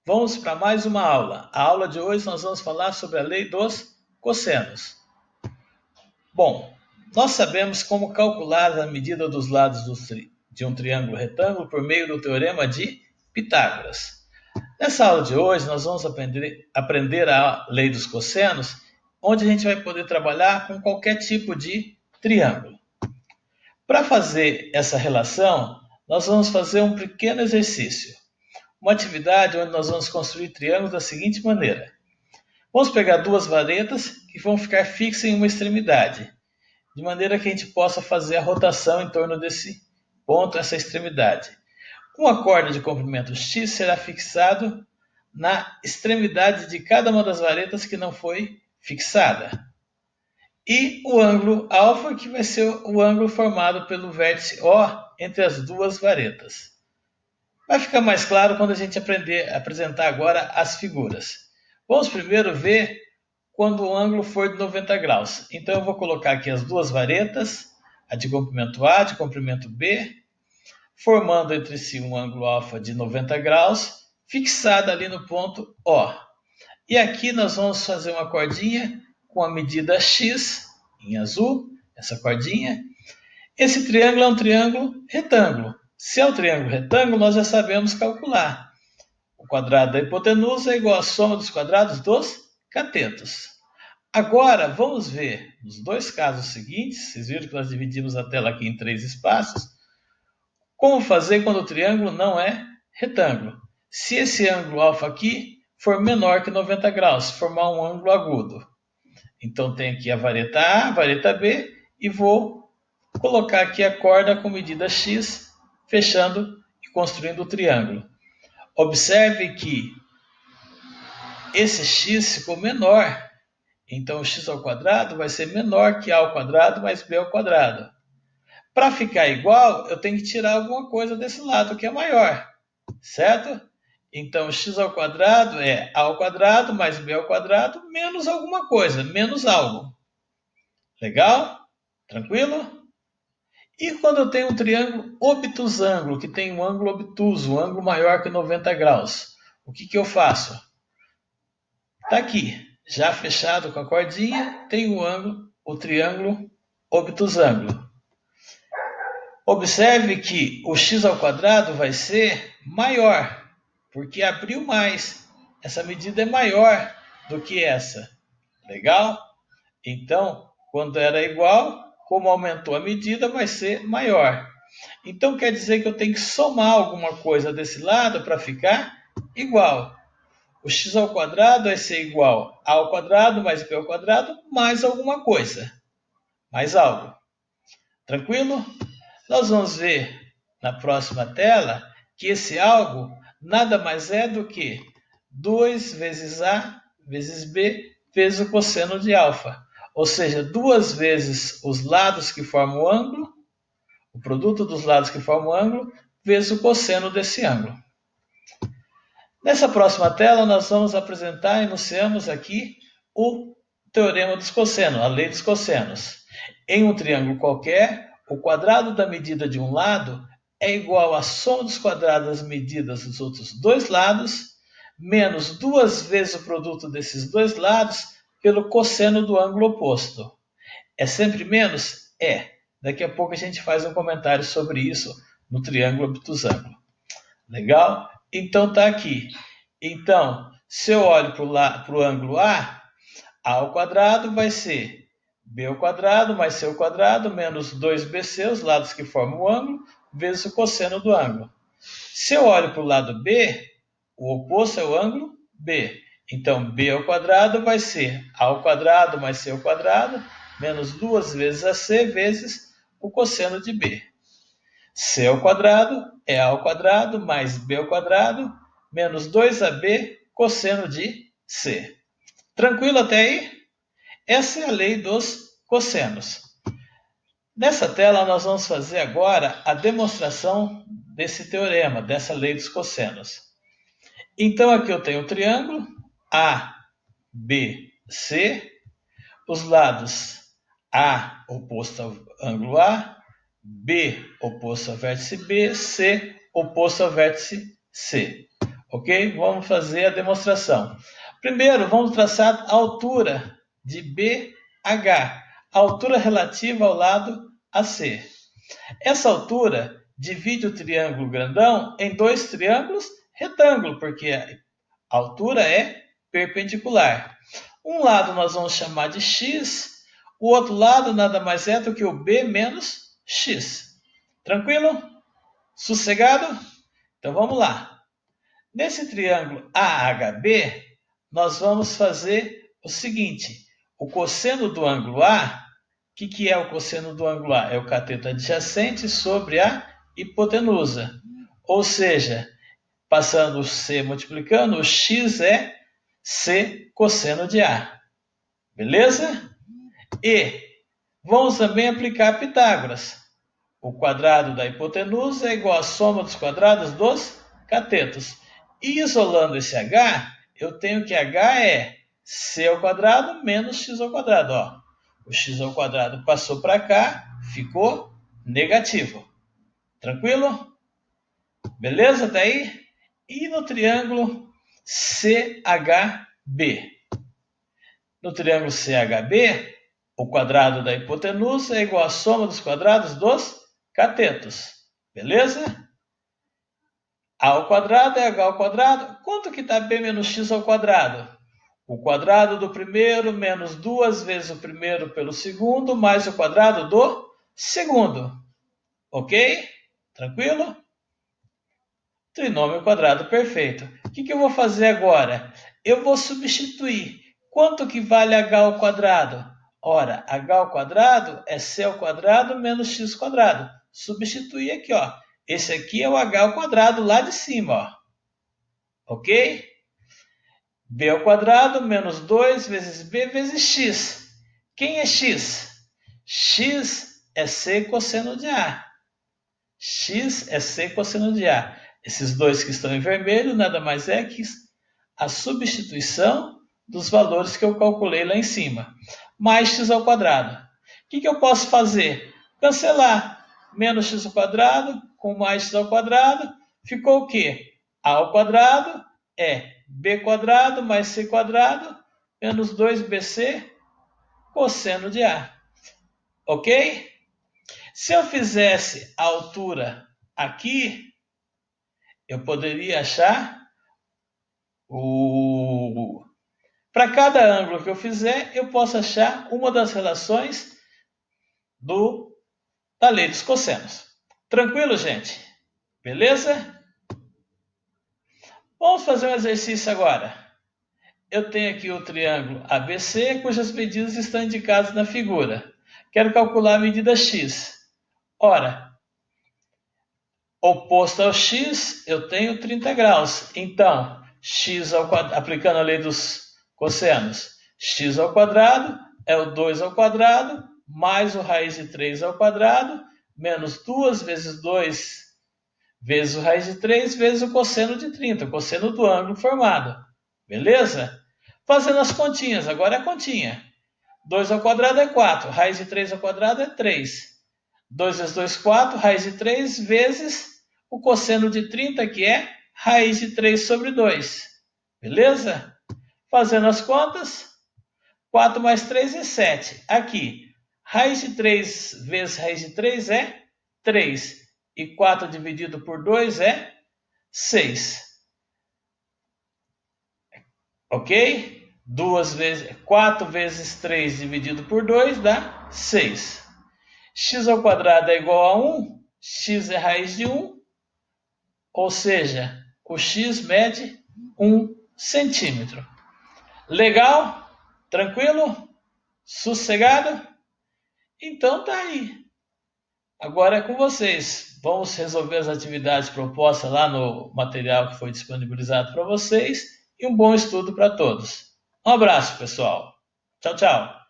Vamos para mais uma aula. A aula de hoje nós vamos falar sobre a lei dos cossenos. Bom, nós sabemos como calcular a medida dos lados de um triângulo retângulo por meio do teorema de Pitágoras. Nessa aula de hoje nós vamos aprender a lei dos cossenos, onde a gente vai poder trabalhar com qualquer tipo de triângulo. Para fazer essa relação, nós vamos fazer um pequeno exercício. Uma atividade onde nós vamos construir triângulos da seguinte maneira. Vamos pegar duas varetas que vão ficar fixas em uma extremidade, de maneira que a gente possa fazer a rotação em torno desse ponto, essa extremidade. Uma corda de comprimento X será fixado na extremidade de cada uma das varetas que não foi fixada. E o ângulo alfa, que vai ser o ângulo formado pelo vértice O entre as duas varetas. Vai ficar mais claro quando a gente apresentar agora as figuras. Vamos primeiro ver quando o ângulo for de 90 graus. Então eu vou colocar aqui as duas varetas, a de comprimento A, de comprimento B, formando entre si um ângulo alfa de 90 graus, fixada ali no ponto O. E aqui nós vamos fazer uma cordinha com a medida X, em azul, essa cordinha. Esse triângulo é um triângulo retângulo. Se é um triângulo retângulo, nós já sabemos calcular. O quadrado da hipotenusa é igual à soma dos quadrados dos catetos. Agora, vamos ver nos dois casos seguintes, vocês viram que nós dividimos a tela aqui em 3 espaços, como fazer quando o triângulo não é retângulo. Se esse ângulo alfa aqui for menor que 90 graus, formar um ângulo agudo. Então tem aqui a vareta A, a vareta B, e vou colocar aqui a corda com medida X, fechando e construindo o triângulo. Observe que esse x ficou menor, então o x ao quadrado vai ser menor que a ao quadrado mais b ao quadrado. Para ficar igual, eu tenho que tirar alguma coisa desse lado que é maior, certo? Então x ao quadrado é a ao quadrado mais b ao quadrado menos alguma coisa, menos algo. Legal? Tranquilo? E quando eu tenho um triângulo obtusângulo, que tem um ângulo obtuso, um ângulo maior que 90 graus, o que eu faço? Está aqui, já fechado com a cordinha, tem o triângulo obtusângulo. Observe que o x ao quadrado vai ser maior, porque abriu mais. Essa medida é maior do que essa. Legal? Então, quando era igual, como aumentou a medida, vai ser maior. Então, quer dizer que eu tenho que somar alguma coisa desse lado para ficar igual. O x ao quadrado vai ser igual a ao quadrado mais b ao quadrado mais alguma coisa. Mais algo. Tranquilo? Nós vamos ver na próxima tela que esse algo nada mais é do que 2 vezes a vezes b vezes o cosseno de alfa. Ou seja, 2 vezes os lados que formam o ângulo, o produto dos lados que formam o ângulo, vezes o cosseno desse ângulo. Nessa próxima tela, nós vamos apresentar, enunciamos aqui o teorema dos cossenos, a lei dos cossenos. Em um triângulo qualquer, o quadrado da medida de um lado é igual à soma dos quadrados das medidas dos outros dois lados, menos 2 vezes o produto desses dois lados pelo cosseno do ângulo oposto. É sempre menos? É. Daqui a pouco a gente faz um comentário sobre isso no triângulo obtusângulo. Legal? Então está aqui. Então, se eu olho para o ângulo A ao quadrado vai ser b ao quadrado mais c ao quadrado menos 2bc, os lados que formam o ângulo, vezes o cosseno do ângulo. Se eu olho para o lado B, o oposto é o ângulo B. Então, b ao quadrado vai ser a ao quadrado mais c ao quadrado menos 2 vezes ac vezes o cosseno de b. C ao quadrado é a ao quadrado mais b ao quadrado menos 2ab cosseno de c. Tranquilo até aí? Essa é a lei dos cossenos. Nessa tela nós vamos fazer agora a demonstração desse teorema, dessa lei dos cossenos. Então aqui eu tenho o triângulo ABC, os lados A oposto ao ângulo A, B oposto ao vértice B, C oposto ao vértice C. Ok? Vamos fazer a demonstração. Primeiro, vamos traçar a altura de BH, a altura relativa ao lado AC. Essa altura divide o triângulo grandão em dois triângulos retângulo, porque a altura é perpendicular. Um lado nós vamos chamar de x, o outro lado nada mais é do que o B menos x. Tranquilo? Sossegado? Então vamos lá. Nesse triângulo AHB, nós vamos fazer o seguinte: o cosseno do ângulo A, o que é o cosseno do ângulo A? É o cateto adjacente sobre a hipotenusa. Ou seja, passando o C multiplicando, o x é C cosseno de A. Beleza? E vamos também aplicar Pitágoras. O quadrado da hipotenusa é igual à soma dos quadrados dos catetos. E isolando esse h, eu tenho que h é c ao quadrado menos x ao quadrado. Ó, o x ao quadrado passou para cá, ficou negativo. Tranquilo? Beleza até aí? E no triângulo CHB? No triângulo CHB, o quadrado da hipotenusa é igual à soma dos quadrados dos catetos. Beleza? A ao quadrado é h ao quadrado. Quanto que dá b menos x ao quadrado? O quadrado do primeiro menos 2 vezes o primeiro pelo segundo, mais o quadrado do segundo. Ok? Tranquilo? Trinômio quadrado perfeito. O que eu vou fazer agora? Eu vou substituir. Quanto que vale h ao quadrado? Ora, h ao quadrado é c ao quadrado menos x quadrado. Substituir aqui, ó. Esse aqui é o h ao quadrado lá de cima, ó. Ok? B ao quadrado menos 2 vezes b vezes x. Quem é x? X é c cosseno de A. X é c cosseno de A. Esses dois que estão em vermelho nada mais é que a substituição dos valores que eu calculei lá em cima. Mais x ao quadrado. O que eu posso fazer? Cancelar. Menos x ao quadrado com mais x ao quadrado. Ficou o quê? A ao quadrado é b quadrado mais c quadrado menos 2bc cosseno de A. Ok? Se eu fizesse a altura aqui, eu poderia achar para cada ângulo que eu fizer, eu posso achar uma das relações da lei dos cossenos. Tranquilo, gente? Beleza? Vamos fazer um exercício agora. Eu tenho aqui o triângulo ABC, cujas medidas estão indicadas na figura. Quero calcular a medida x. Ora, oposto ao x, eu tenho 30 graus. Então, x ao quadrado, aplicando a lei dos cossenos, x ao quadrado é o 2 ao quadrado, mais o raiz de 3 ao quadrado, menos 2 vezes 2 vezes o raiz de 3 vezes o cosseno de 30, o cosseno do ângulo formado. Beleza? Fazendo as continhas, agora é a continha. 2 ao quadrado é 4, raiz de 3 ao quadrado é 3. 2 vezes 2, 4, raiz de 3 vezes o cosseno de 30, que é raiz de 3 sobre 2. Beleza? Fazendo as contas, 4 mais 3 é 7. Aqui, raiz de 3 vezes raiz de 3 é 3. E 4 dividido por 2 é 6. Ok? 4 vezes 3 dividido por 2 dá 6. X ao quadrado é igual a 1. X é raiz de 1. Ou seja, o x mede 1 centímetro. Legal? Tranquilo? Sossegado? Então tá aí. Agora é com vocês. Vamos resolver as atividades propostas lá no material que foi disponibilizado para vocês e um bom estudo para todos. Um abraço, pessoal. Tchau, tchau.